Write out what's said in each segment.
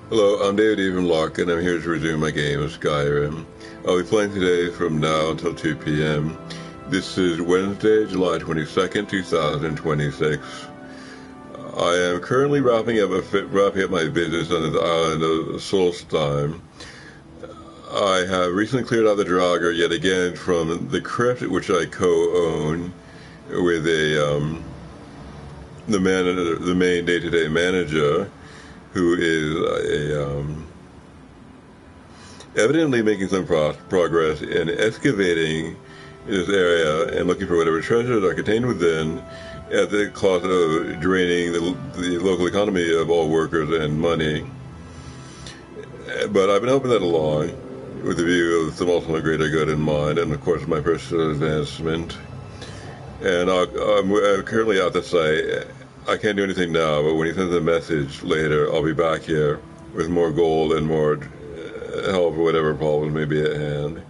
Hello, I'm David Ephraim Larkin. I'm here to resume my game of Skyrim. I'll be playing today from now until 2 p.m. This is Wednesday, July 22nd, 2026. I am currently wrapping up my business on the island of Solstheim. I have recently cleared out the Draugr yet again from the crypt, which I co-own with the main day-to-day manager, who is evidently making some progress in excavating this area and looking for whatever treasures are contained within, at the cost of draining the local economy of all workers and money. But I've been helping that along with the view of some ultimate greater good in mind, and of course my personal advancement. And I'm currently at the site. I can't do anything now, but when he sends a message later, I'll be back here with more gold and more help for whatever problems may be at hand.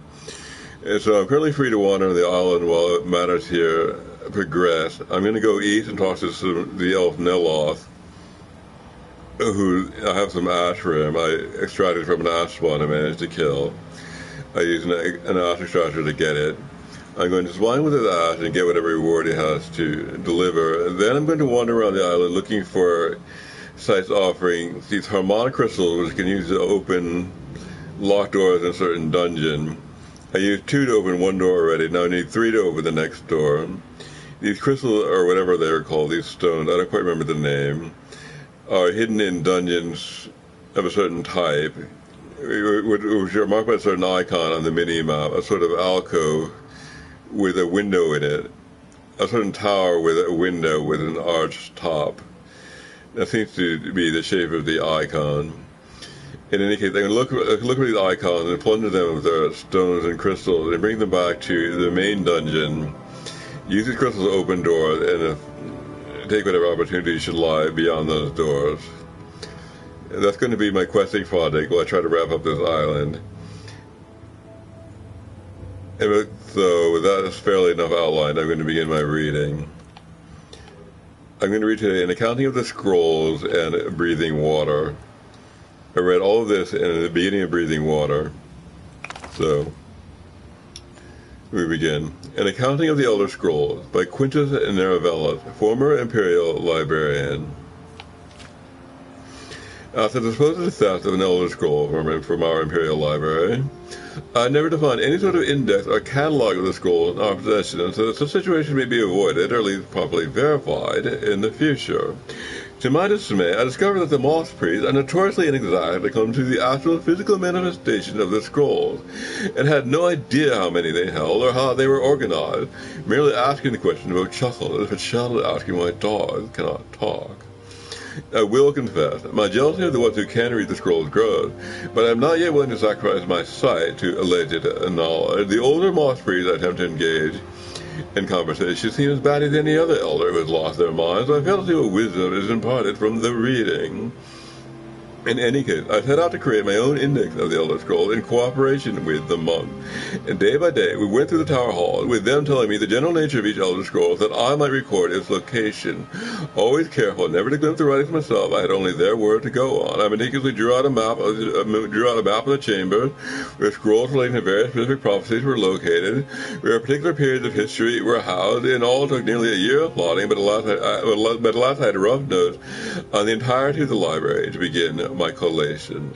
And so I'm currently free to wander on the island while matters here progress. I'm going to go east and talk to the elf Neloth, who I have some ash for him. I extracted from an ash spawn I managed to kill. I used an ash extractor to get it. I'm going to swine with his ash and get whatever reward he has to deliver. And then I'm going to wander around the island looking for sites offering these harmonic crystals, which can use to open locked doors in a certain dungeon. I used 2 to open 1 door already. Now I need 3 to open the next door. These crystals, or whatever they're called, these stones, I don't quite remember the name, are hidden in dungeons of a certain type, which are marked by a certain icon on the mini-map, a sort of alcove with a window in it, a certain tower with a window with an arched top. That seems to be the shape of the icon. In any case, I'm going to look for these icons and plunder them of their stones and crystals and bring them back to the main dungeon. Use these crystals to open doors and take whatever opportunities should lie beyond those doors. And that's going to be my questing project while I try to wrap up this island. And so, with that as fairly enough outlined, I'm going to begin my reading. I'm going to read today an accounting of the scrolls and breathing water. I read all of this in the beginning of Breathing Water. So, we begin. An accounting of the Elder Scrolls by Quintus Nerevelis, former Imperial Librarian. After the supposed theft of an Elder Scroll from our Imperial Library, I never to find any sort of index or catalog of the scrolls in our possession, so that such situation may be avoided, or at least properly verified, in the future. To my dismay, I discovered that the moss priests are notoriously inexact when it comes to the actual physical manifestation of the scrolls, and had no idea how many they held or how they were organized, merely asking the question about chuckle as if a child asking why dogs cannot talk. I will confess, my jealousy of the ones who can read the scrolls grows, but I am not yet willing to sacrifice my sight to alleged knowledge. The older moss priests I attempt to engage in conversation seem as bad as any other elder who has lost their minds, so I fail to see what wisdom is imparted from the reading. In any case, I set out to create my own index of the Elder Scrolls in cooperation with the monk. And day by day, we went through the tower hall, with them telling me the general nature of each Elder Scroll, that I might record its location. Always careful never to glimpse the writings myself, I had only their word to go on. I meticulously drew out a map of the chamber, where scrolls relating to various specific prophecies were located, where particular periods of history were housed. In all, it took nearly a year of plotting, but at last I had a rough note on the entirety of the library to begin my collation.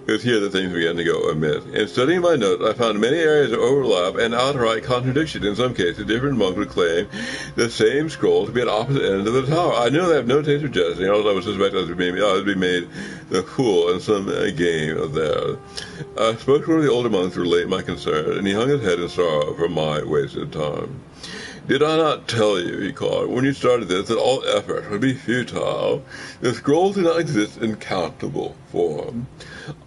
It was here that things began to go amiss. In studying my notes, I found many areas of overlap and outright contradiction. In some cases, different monks would claim the same scroll to be at opposite ends of the tower. I know they have no taste for jesting, although I would suspect I would be made the fool in some game of theirs. I spoke to one of the older monks to relate my concerns, and he hung his head in sorrow for my wasted time. Did I not tell you, he called, when you started this, that all effort would be futile? The scrolls do not exist in countable form.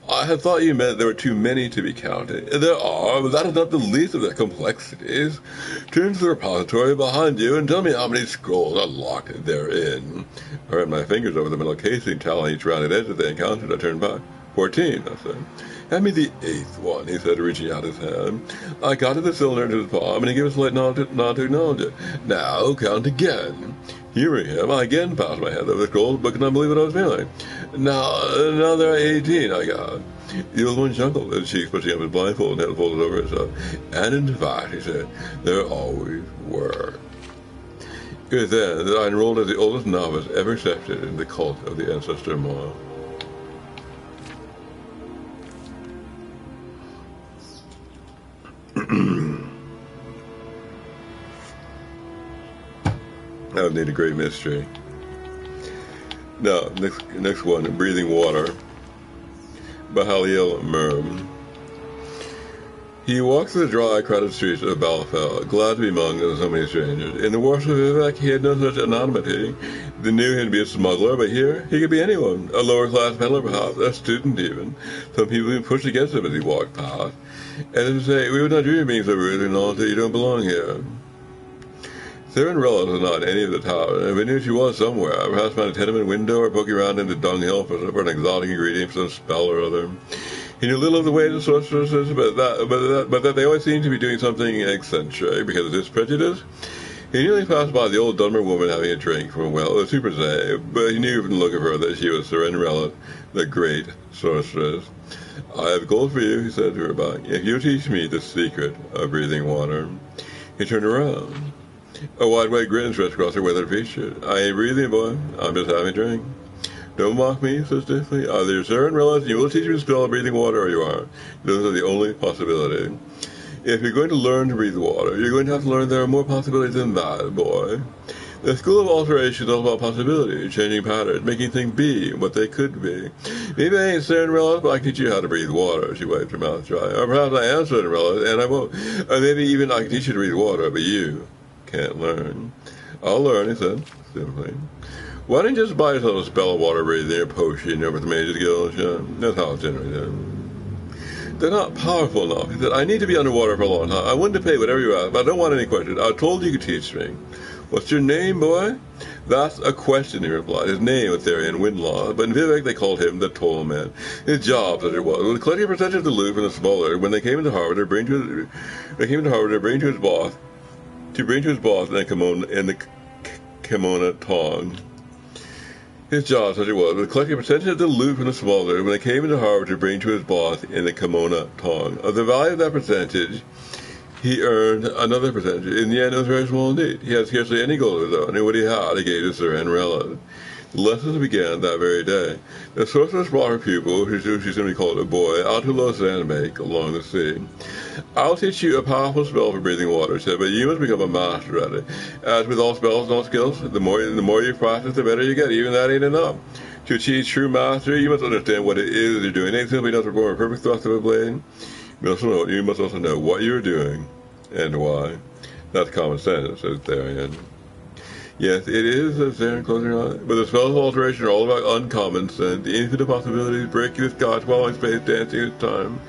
I had thought you meant there were too many to be counted. There are, but that is not the least of their complexities. Turn to the repository behind you and tell me how many scrolls are locked therein. I ran my fingers over the metal casing, tallying each rounded edge that they encountered. I turned back. 14, I said. Hand me the 8th one, he said, reaching out his hand. I got the cylinder into his palm, and he gave a slight nod to acknowledge it. Now, count again. Hearing him, I again passed my hand over the scrolls, but could not believe what I was feeling. Now there are 18, I got. The old one chuckled, his cheeks pushing up his blindfold and head folded over himself. And in fact, he said, there always were. It was then that I enrolled as the oldest novice ever accepted in the cult of the Ancestor Maw. That would need a great mystery. Now, next one, Breathing Water, by Halil Merm. He walked through the dry, crowded streets of Balafel, glad to be among so many strangers. In the wars of Vivek, he had no such anonymity. They knew him to be a smuggler, but here, he could be anyone. A lower-class peddler, perhaps, a student even. Some people even pushed against him as he walked past. And as to say, we would not dream of being so rude and all that you don't belong here. Theron Rellis was not in any of the towers, and if we knew she was somewhere, perhaps found a tenement window or poking around in the dunghill for an exotic ingredient for some spell or other. He knew little of the ways of sorceresses, but that they always seemed to be doing something eccentric because of his prejudice. He nearly passed by the old Dunmer woman having a drink from a well, a super say, but he knew from the look of her that she was Theron Rellis, the great sorceress. I have gold for you, he said to her back, if you teach me the secret of breathing water. He turned around. A wide-awake grin stretched across her weathered features. I ain't breathing, boy. I'm just having a drink. Don't mock me, he said stiffly. Either you're Theron Rellis and you will teach me to spell breathing water, or you aren't. Those are the only possibilities. If you're going to learn to breathe water, you're going to have to learn there are more possibilities than that, boy. The school of alteration is all about possibilities, changing patterns, making things be what they could be. Maybe I ain't Theron Rellis, but I can teach you how to breathe water. She wiped her mouth dry. Or perhaps I am Theron Rellis, and I won't. Or maybe even I can teach you to breathe water, but you can't learn. I'll learn, he said, simply. Why don't you just buy yourself a spell of water breathing or potion over the Mage's Guild? That's how it's generally done. They're not powerful enough. He said, I need to be underwater for a long time. I wanted to pay whatever you ask, but I don't want any questions. I told you could teach me. What's your name, boy? That's a question, he replied. His name was Therian Windlaw, but in Vivek they called him the Toll Man. His job, such it was collecting a percentage of the loot from the smuggler. When they came into harbor, to bring to his boss in the kimono tong. His job, such it was collecting a percentage of the loot from the smuggler when they came into harbor to bring to his boss in the kimono tong. Of the value of that percentage, he earned another percentage. In the end, it was very small indeed. He had scarcely any gold of his own, and what he had, he gave to Theron Rellis. The lessons began that very day. The sorceress brought her pupil, who she simply called a boy, out to low sandbank along the sea. I'll teach you a powerful spell for breathing water, she said, but you must become a master at it. As with all spells and all skills, the more you practice, the better you get. Even that ain't enough. To achieve true mastery, you must understand what it is you're doing. It ain't simply enough to perform a perfect thrust of a blade. You must also know what you're doing and why. That's common sense, says Therian. Yes, it is, says Theron, closing her eye. But the spells of alteration are all about uncommon sense, the infinite possibilities, breaking the sky, swallowing space, dancing with time,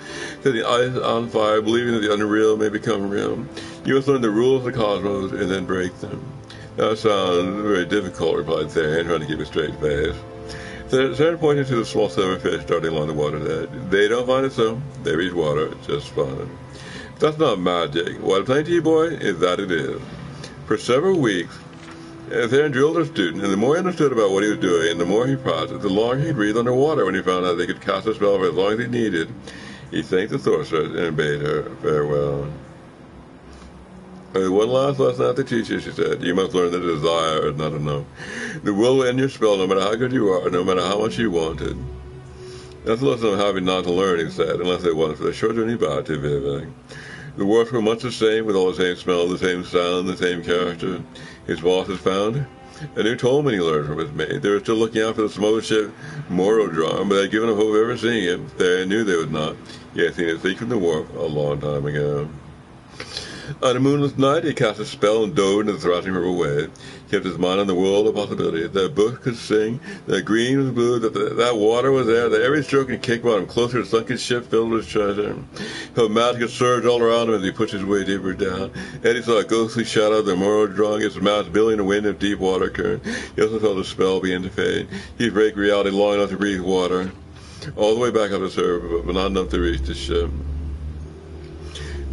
setting ice on fire, believing that the unreal may become real. You must learn the rules of the cosmos and then break them. That sounds very difficult, replied Therian, trying to keep a straight face. Theron pointed to the small silver fish darting along the water's edge. They don't find it so. They reach water just fine. That's not magic. What I'm saying to you, boy, is that it is. For several weeks, Theron drilled her student, and the more he understood about what he was doing, and the more he practiced, the longer he'd breathe underwater when he found out they could cast a spell for as long as he needed. He thanked the sorceress and bade her farewell. One last lesson I have to teach you, she said. You must learn that desire is not enough. The will end your spell no matter how good you are, no matter how much you want it. That's a lesson I'm having not to learn, he said, unless it wasn't for the short journey back to Vivek. The works were much the same, with all the same smell, the same sound, the same character. His boss had found a new tollman he learned from his mate. They were still looking out for the smuggler ship Morodron, but they had given up hope of ever seeing him. They knew they would not. He had seen it leak from the wharf a long time ago. On a moonless night, he cast a spell and dove into the thrashing river wave. He kept his mind on the world of possibilities. That book could sing, that green was blue, that water was there, that every stroke and kick brought him closer to the sunken ship filled with treasure. He felt magic surge all around him as he pushed his way deeper down. And he saw a ghostly shadow of the Morodron, its mouth billing the wind of deep water current. He also felt the spell begin to fade. He'd break reality long enough to breathe water, all the way back up the surface, but not enough to reach the ship.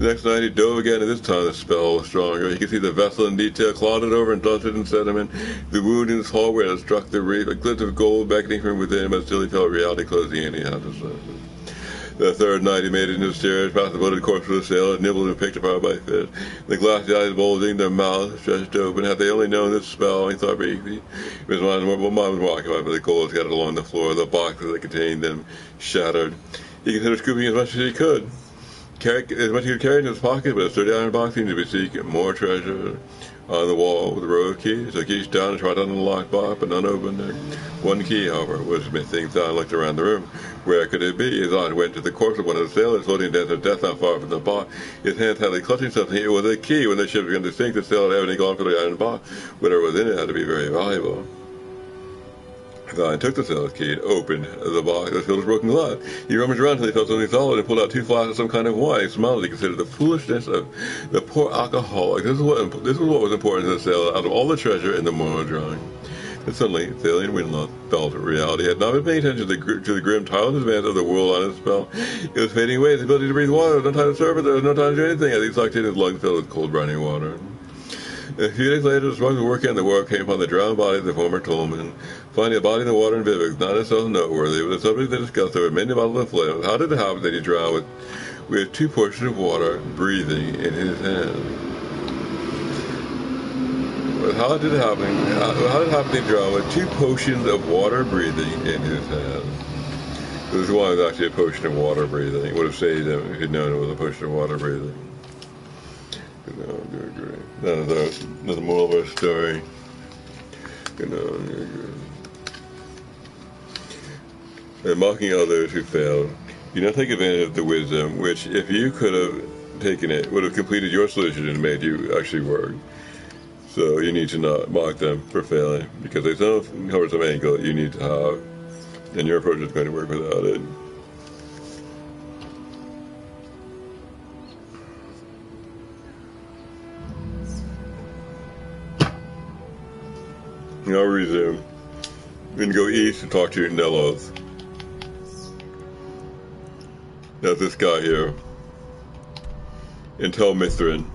The next night he dove again, and this time the spell was stronger. He could see the vessel in detail, clotted over and dusted in sediment. The wound in his hull where it had struck the reef, a glint of gold beckoning from within, but still he felt reality closing in. He had to surface. The third night he made it into the stairs, past the bloated corpse of the sailor, nibbled and picked apart by fish. The glassy eyes bulging, their mouths stretched open. Had they only known this spell, he thought briefly. His mind was more occupied by the gold scattered along the floor, the boxes that contained them shattered. He considered scooping as much as he could. As much as he could carry in his pocket, but a sturdy iron box seemed to be seeking more treasure. On the wall with a row of keys, took each down and tried on the lockbox, but none opened it. One key, however, was missing. Don looked around the room. Where could it be? His eye went to the corpse of one of the sailors floating down to death not far from the box. His hands had like clutching something. It was a key. When the ship began to sink, the sailor had evidently gone for the iron box. Whatever was in it had to be very valuable. Don took the sailor's key and opened the box that filled with broken glass. He rummaged around until he felt something solid and pulled out 2 flasks of some kind of wine. He smiled as he considered the foolishness of the poor alcoholic. This was what was important to the sailor out of all the treasure in the mono drawing. And suddenly, Thalian Winloth felt reality. He had not been paying attention to the grim, tireless advance of the world on his spell. It was fading away. His ability to breathe water. There was no time to surf. There was no time to do anything as he sucked in his lungs filled with cold, briny water. A few days later, the smuggler working on the wharf came upon the drowned body of the former tollman. Finding a body in the water in Vivek, not itself noteworthy, but the subject they discussed over many bottles of flames. How did it happen that he drowned with 2 portions of water breathing in his hand? But how did it happen that he drowned with 2 potions of water breathing in his hand? This one was actually a potion of water breathing. It would have saved him if he'd known it was a potion of water breathing. That's the moral of our story. And mocking others who failed. Do not take advantage of the wisdom, which, if you could have taken it, would have completed your solution and made you actually work. So you need to not mock them for failing, because they still cover some angle that you need to have, and your approach is going to work without it. I'll resume. We're going to go east and talk to Nelos. That's this guy here. And tell Mithrin.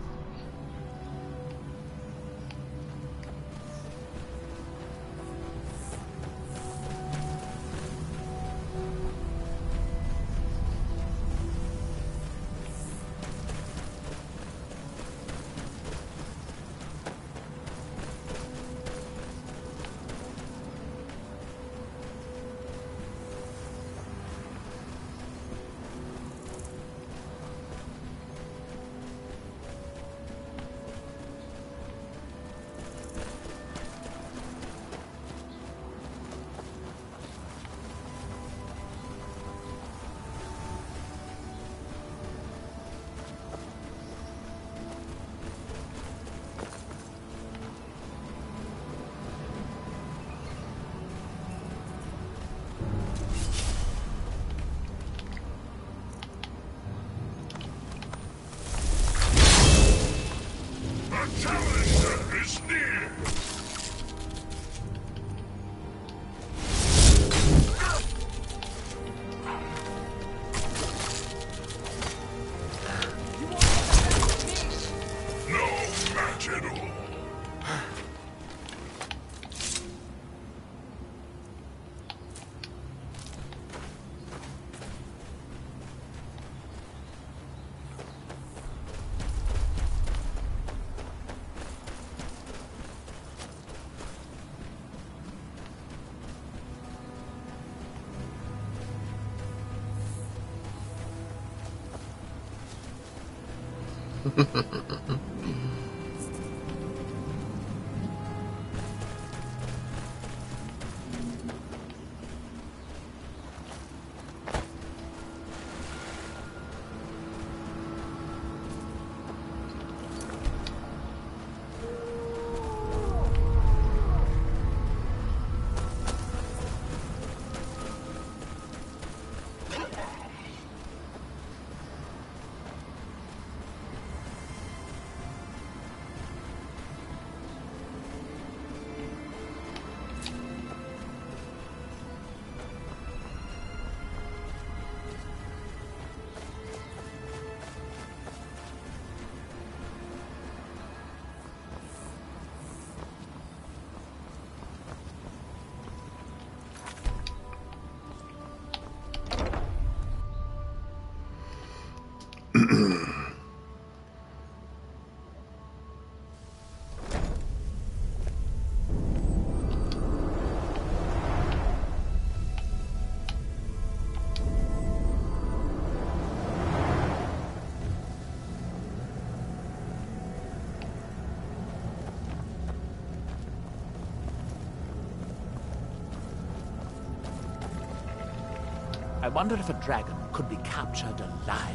I wonder if a dragon could be captured alive.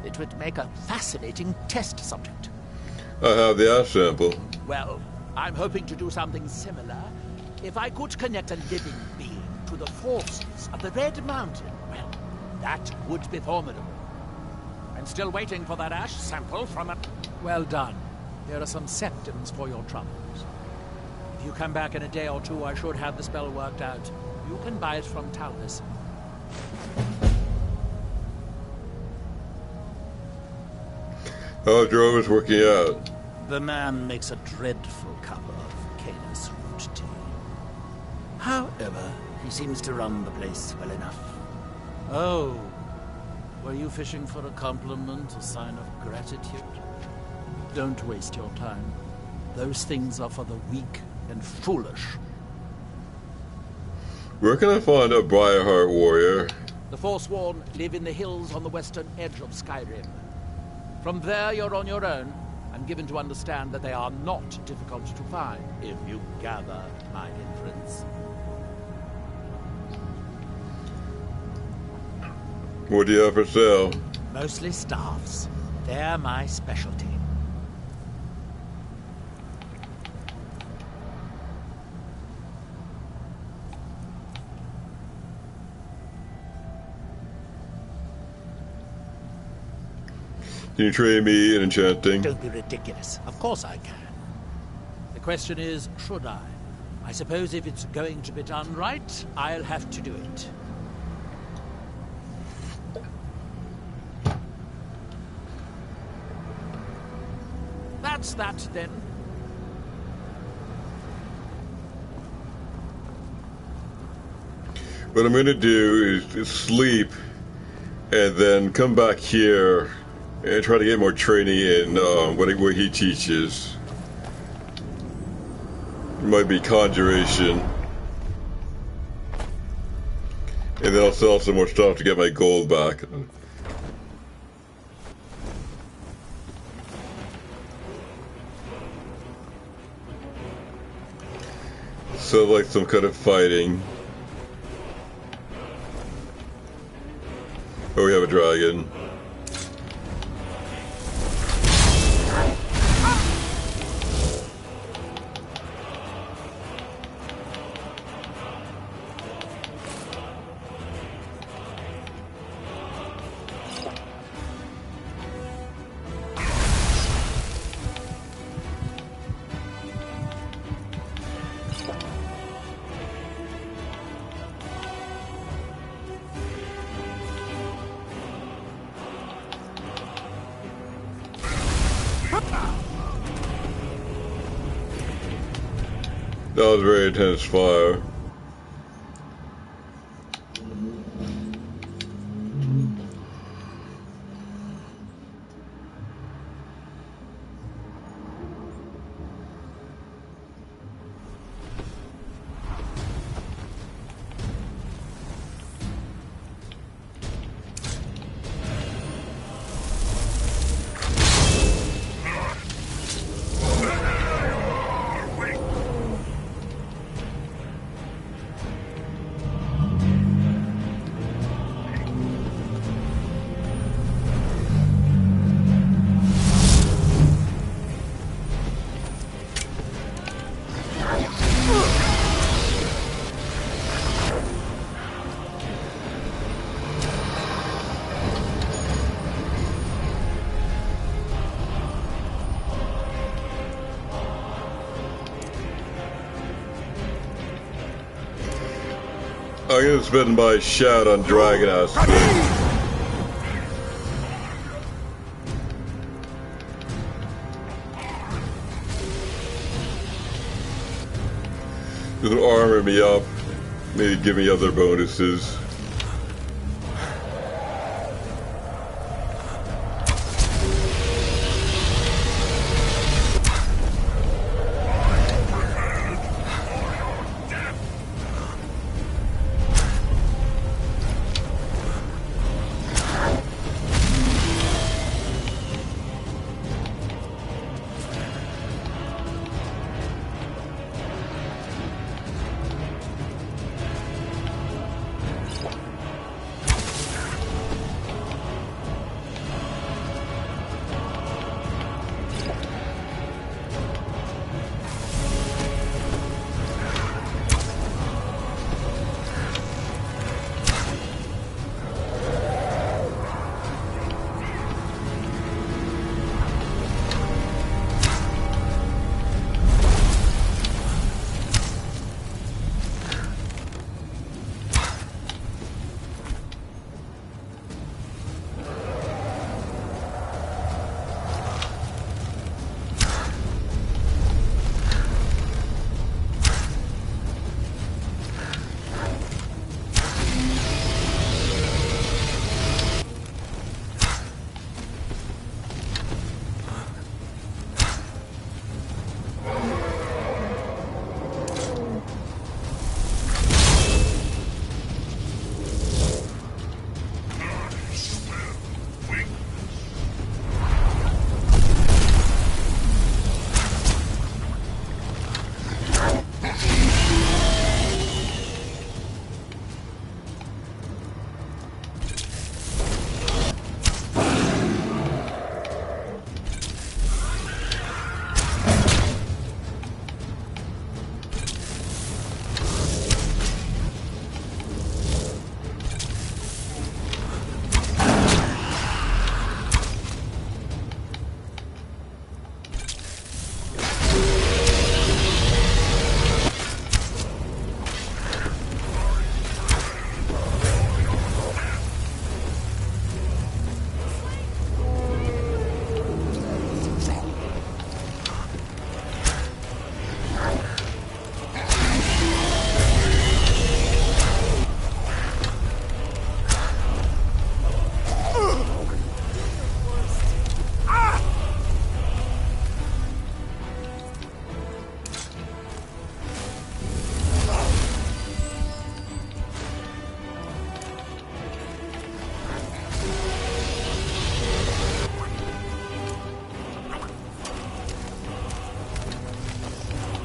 It would make a fascinating test subject. I have the ash sample. Well, I'm hoping to do something similar. If I could connect a living being to the forces of the Red Mountain, well, that would be formidable. I'm still waiting for that ash sample from a... Well done. Here are some septums for your troubles. If you come back in a day or two, I should have the spell worked out. You can buy it from Talvis. How Drove is working out. The man makes a dreadful cup of Canis root tea. However, he seems to run the place well enough. Oh, were you fishing for a compliment, a sign of gratitude? Don't waste your time. Those things are for the weak and foolish. Where can I find a Briarheart warrior? The Forsworn live in the hills on the western edge of Skyrim. From there, you're on your own. I'm given to understand that they are not difficult to find, if you gather my inference. What do you have for sale? Mostly staffs. They're my specialty. Can you train me in enchanting? Don't be ridiculous. Of course I can. The question is, should I? I suppose if it's going to be done right, I'll have to do it. That's that, then. What I'm going to do is sleep and then come back here and try to get more training in where he teaches. It might be conjuration. And then I'll sell some more stuff to get my gold back. So like some kind of fighting. Oh, we have a dragon. That was very intense fire. I'm gonna spend my shout on Dragon Ass. It'll armor me up, maybe give me other bonuses.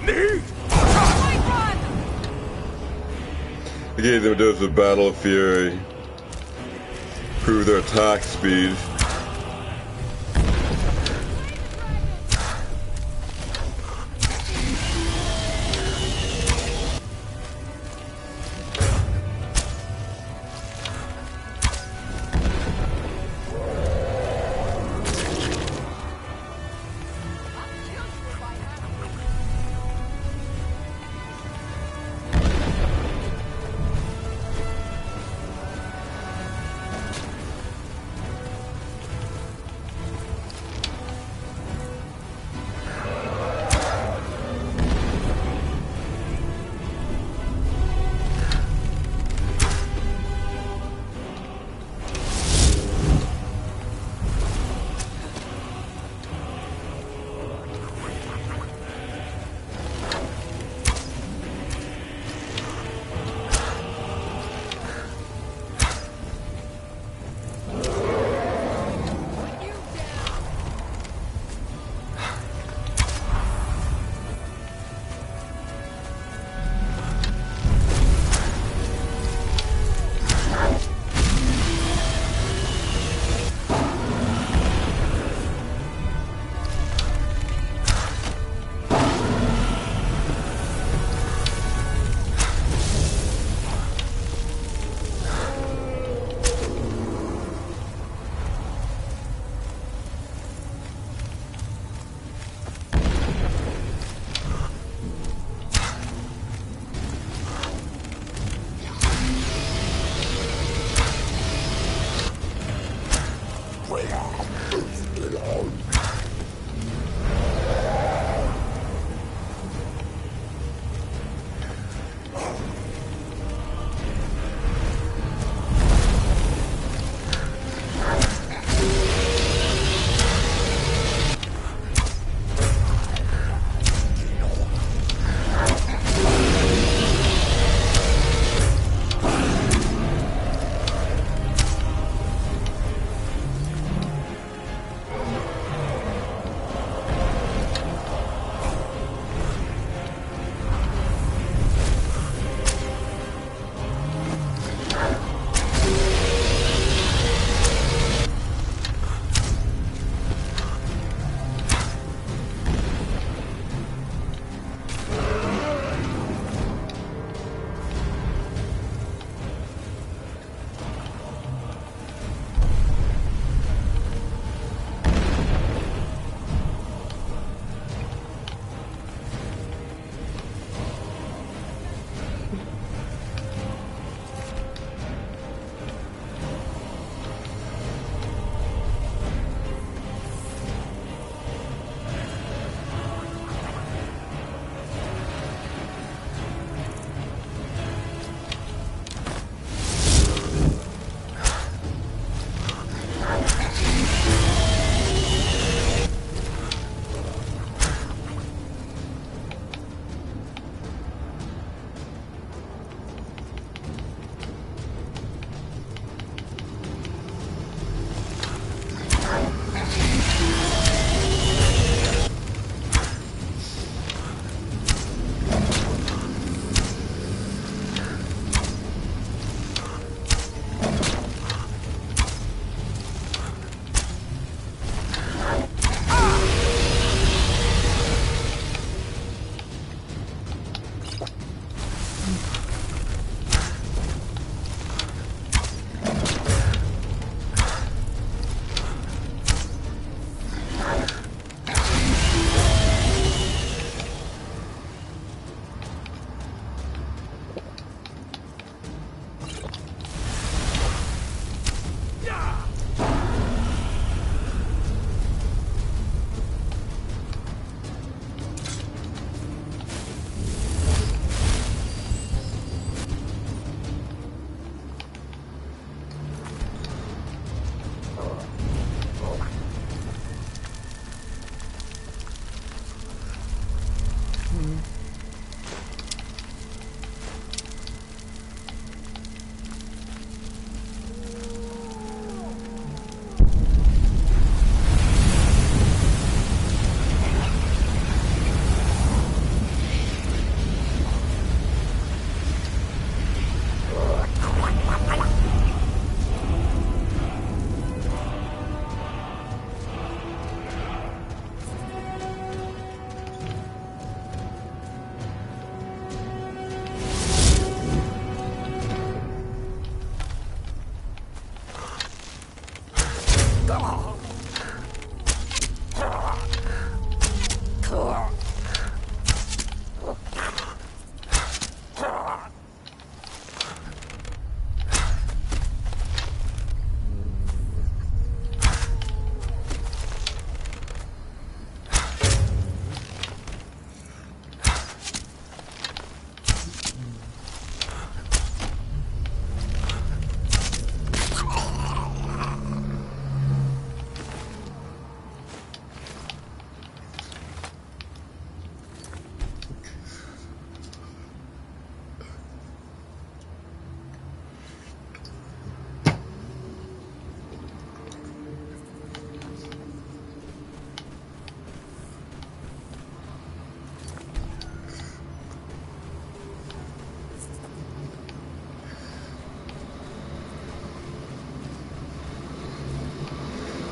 They gave them a dose of battle fury. Improve their attack speed.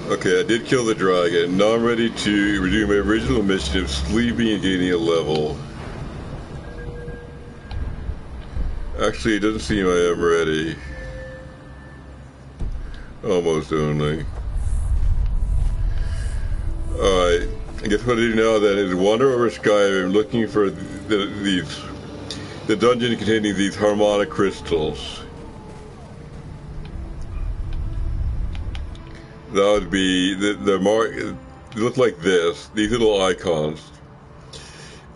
Okay, I did kill the dragon. Now I'm ready to resume my original mission of sleeping and gaining a level. Actually, it doesn't seem I am ready. Almost only. Alright, I guess what I do now then is wander over Skyrim looking for the dungeon containing these harmonic crystals. That would be the mark. They look like this. These little icons.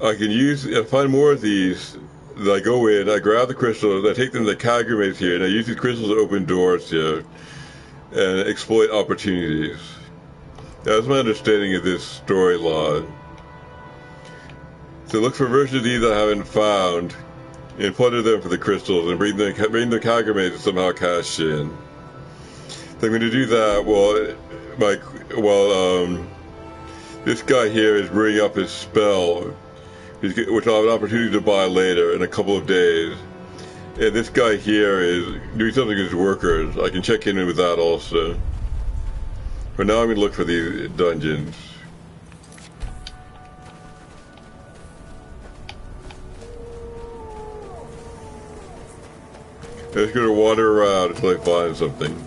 I can use and find more of these. I go in, I grab the crystals, I take them to Kagurmates here, and I use these crystals to open doors here and exploit opportunities. That's my understanding of this storyline. So look for versions of these I haven't found, and plunder them for the crystals, and bring the Kagurmates to somehow cash in. So I'm going to do that while this guy here is bringing up his spell, which I'll have an opportunity to buy later in a couple of days. And this guy here is doing something with his workers. I can check in with that also. For now, I'm going to look for these dungeons. I'm just going to wander around until I find something.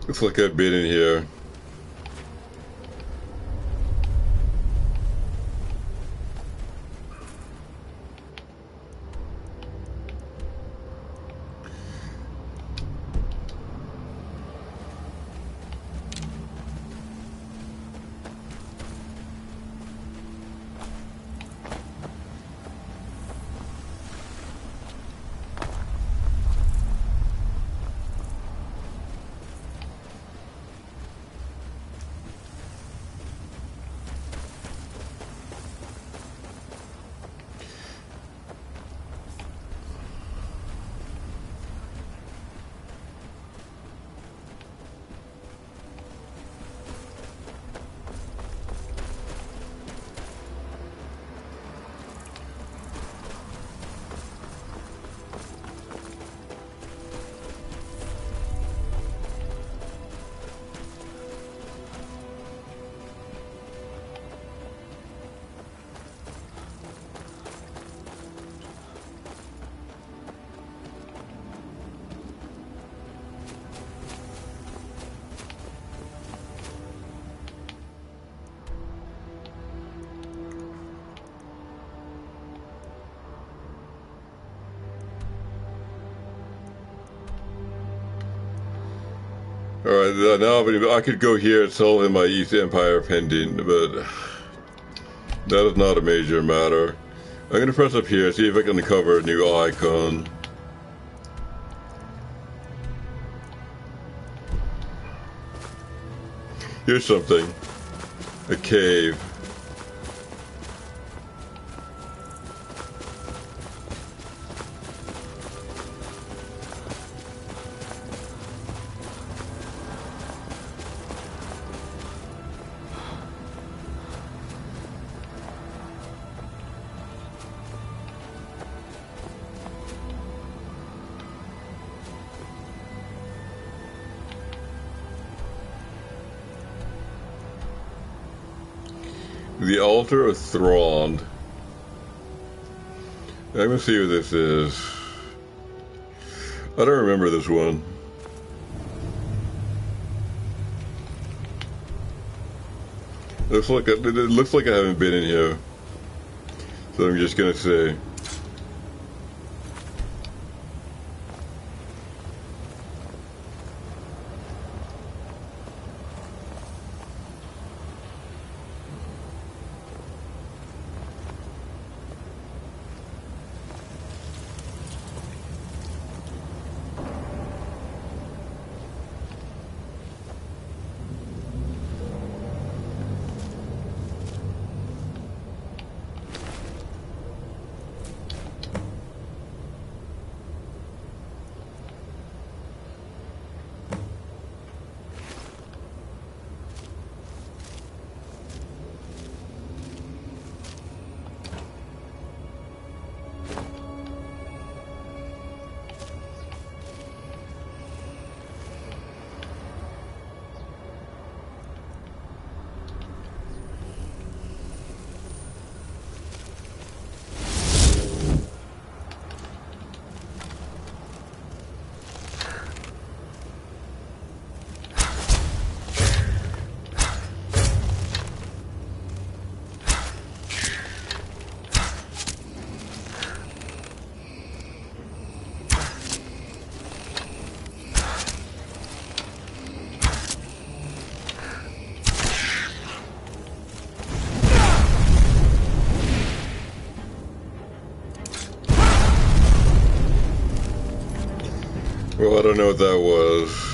Looks like I've been in here. Alright, now I could go here and sell in my East Empire pending, but that is not a major matter. I'm going to press up here, see if I can uncover a new icon. Here's something. A cave. The Altar of Thrawn. I'm gonna see what this is. I don't remember this one. It looks like I haven't been in here. So I'm just gonna say. Well, I don't know what that was.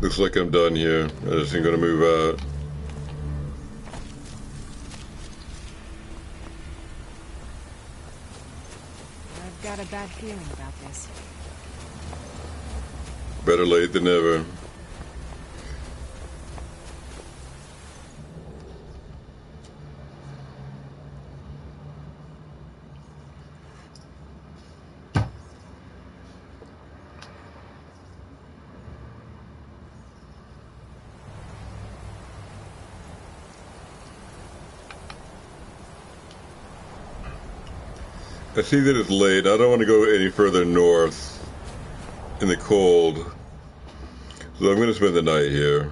Looks like I'm done here. I just ain't gonna move out. I've got a bad feeling about this. Better late than never. I see that it's late. I don't want to go any further north in the cold, so I'm going to spend the night here.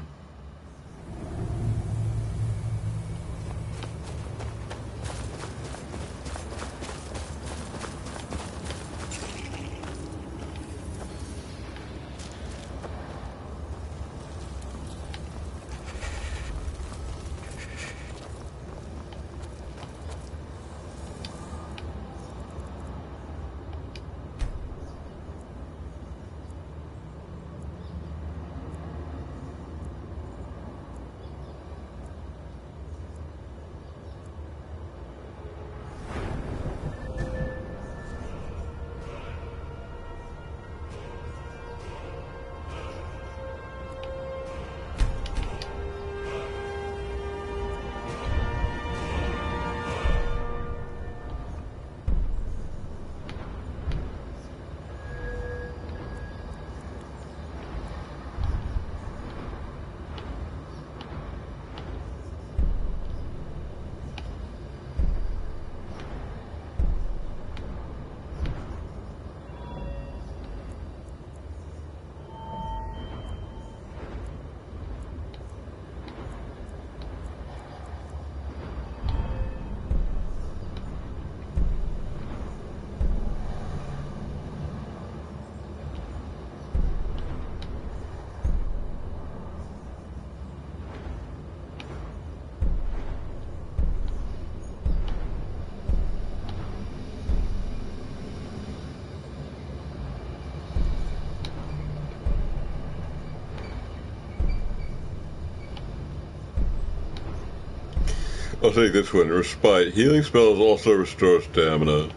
I'll take this one. Respite. Healing spells also restore stamina.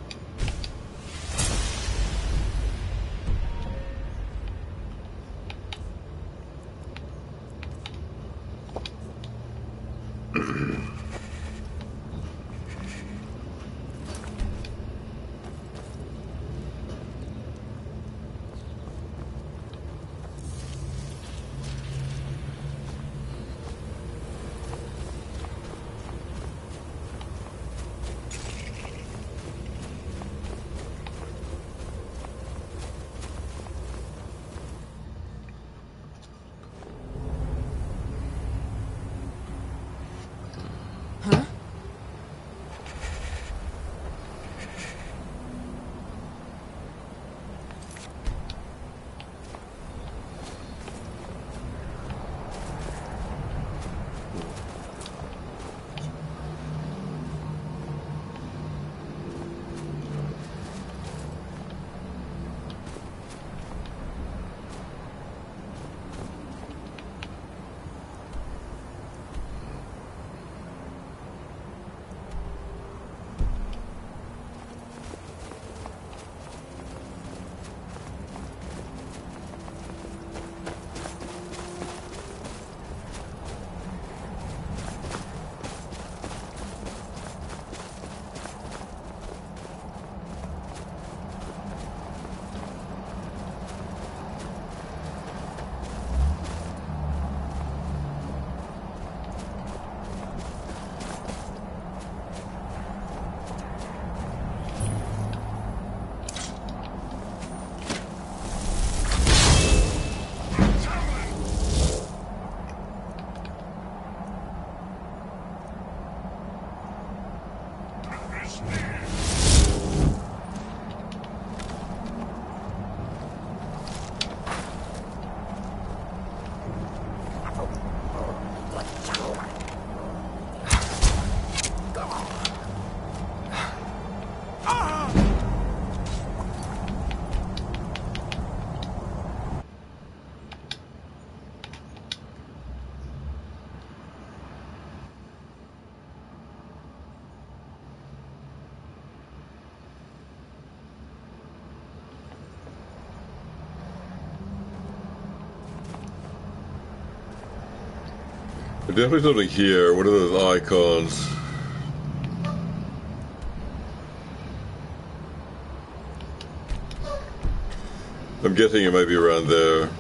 Definitely something here. What are those icons? I'm guessing it might be around there.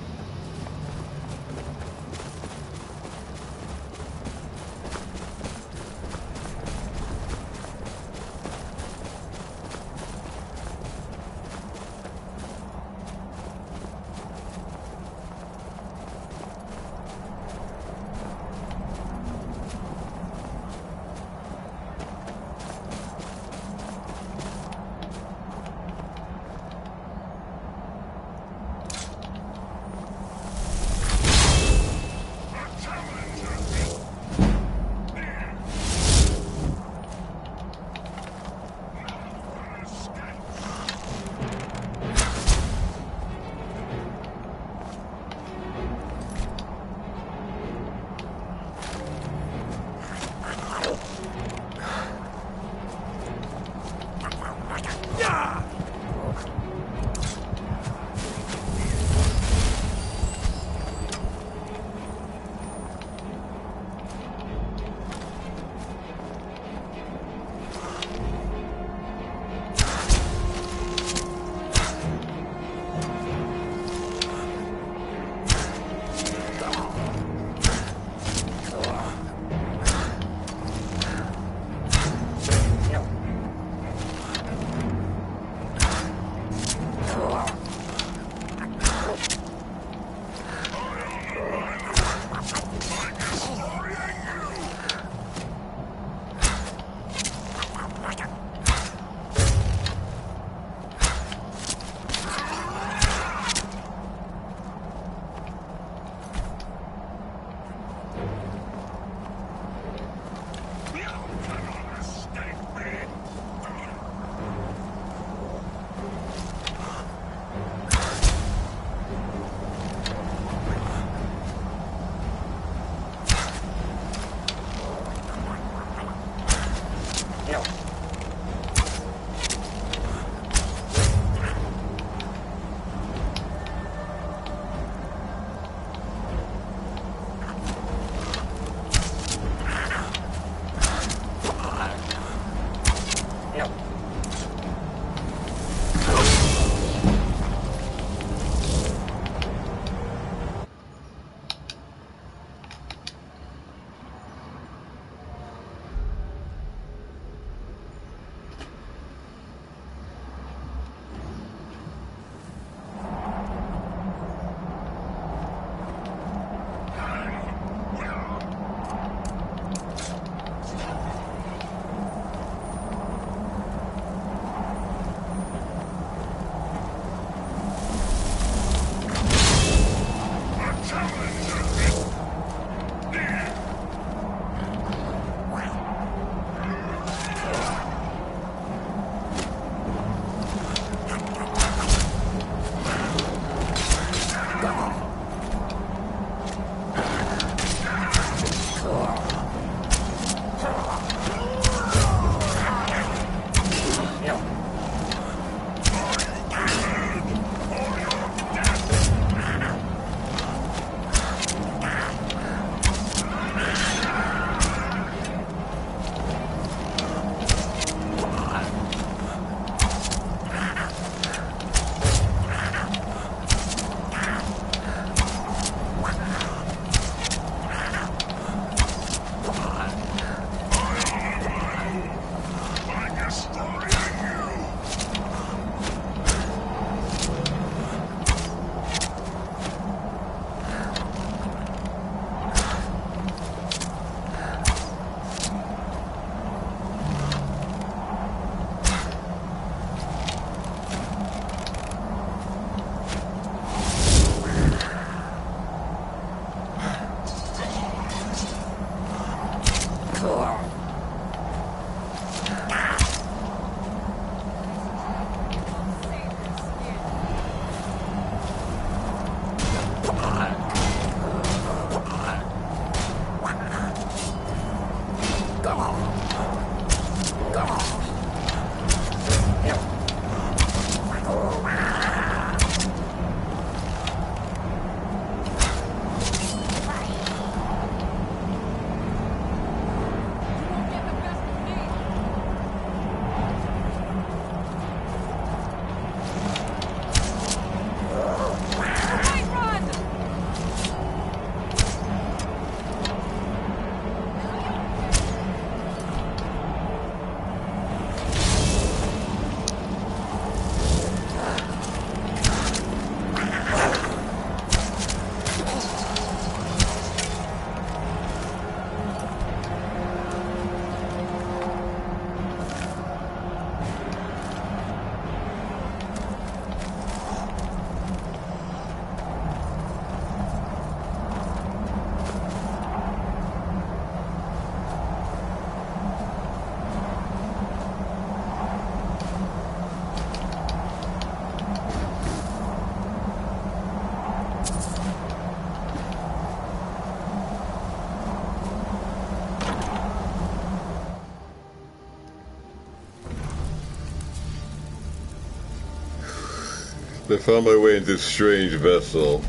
I found my way into this strange vessel.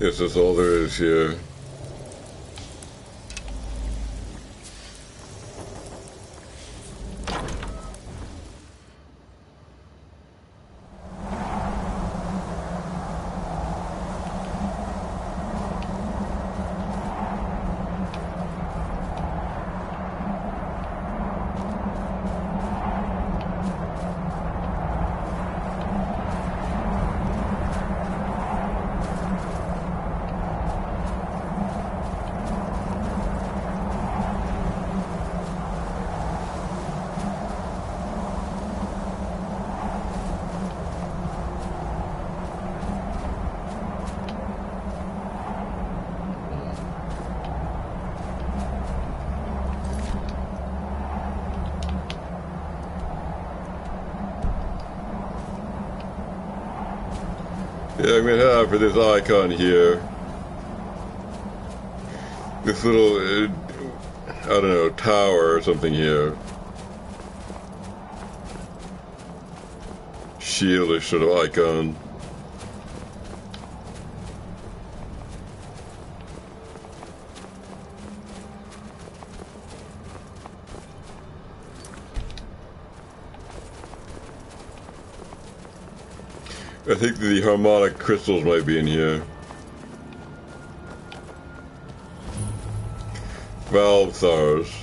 Yes, that's all there is here. Yeah, I'm gonna head out for this icon here. This little, I don't know, tower or something here. Shieldish sort of icon. I think the harmonic crystals might be in here. Valve stars.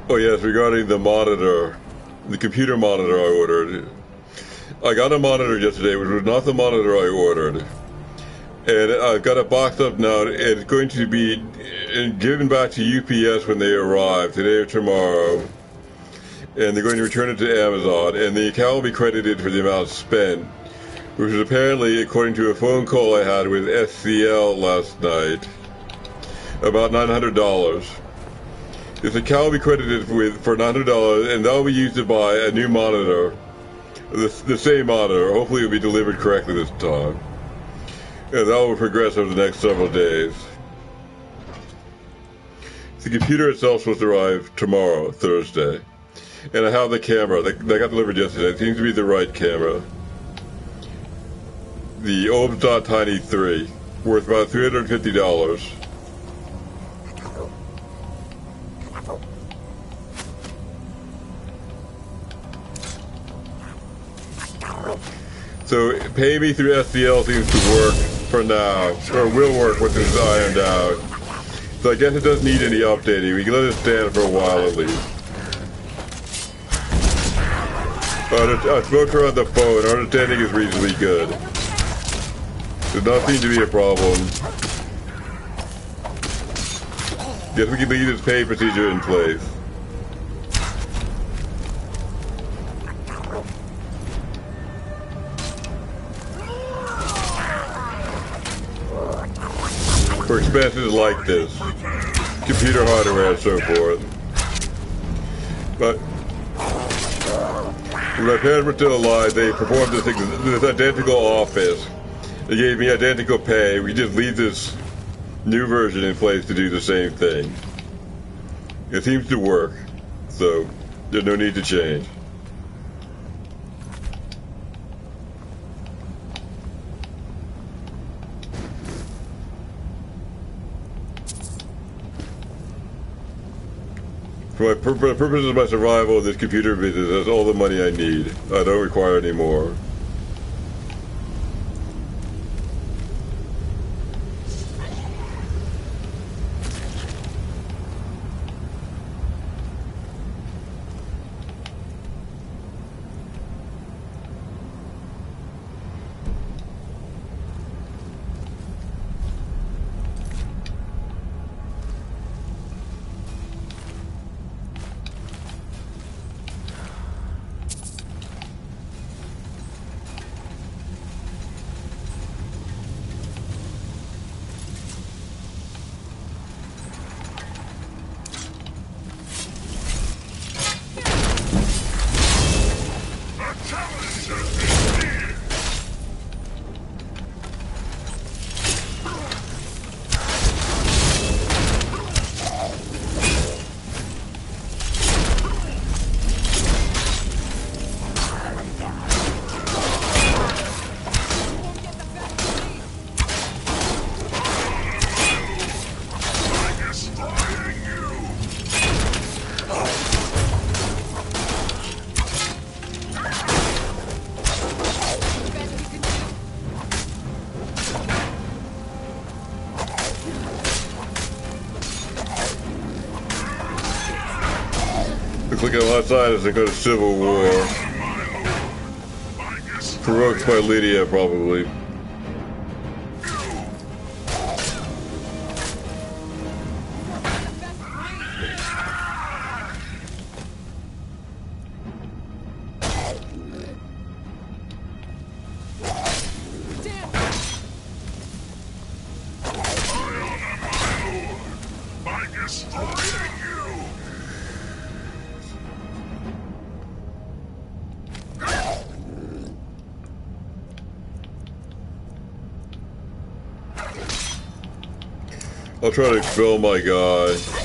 Oh yes, regarding the monitor, the computer monitor I ordered. I got a monitor yesterday, which was not the monitor I ordered. And I've got it boxed up now. It's going to be given back to UPS when they arrive, today or tomorrow. And they're going to return it to Amazon. And the account will be credited for the amount spent, which is apparently, according to a phone call I had with SCL last night, about $900. This account will be credited for $900, and that will be used to buy a new monitor. The same monitor. Hopefully it will be delivered correctly this time. And that will progress over the next several days. The computer itself is supposed to arrive tomorrow, Thursday. And I have the camera. That got delivered yesterday. It seems to be the right camera. The Tiny 3, worth about $350. So pay me through SCL seems to work for now, or will work once it's ironed out. So I guess it doesn't need any updating. We can let it stand for a while at least. I spoke to her on the phone. Our understanding is reasonably good. Does not seem to be a problem. Guess we can leave this pay procedure in place. For expenses like this, computer hardware and so forth. But when my parents were still alive, they performed this identical office. They gave me identical pay. We just leave this new version in place to do the same thing. It seems to work, so there's no need to change. For the purposes of my survival in this computer business, that's all the money I need. I don't require any more. Looking outside as they go to civil war. Provoked by Lydia, probably. I'll try to expel my guy.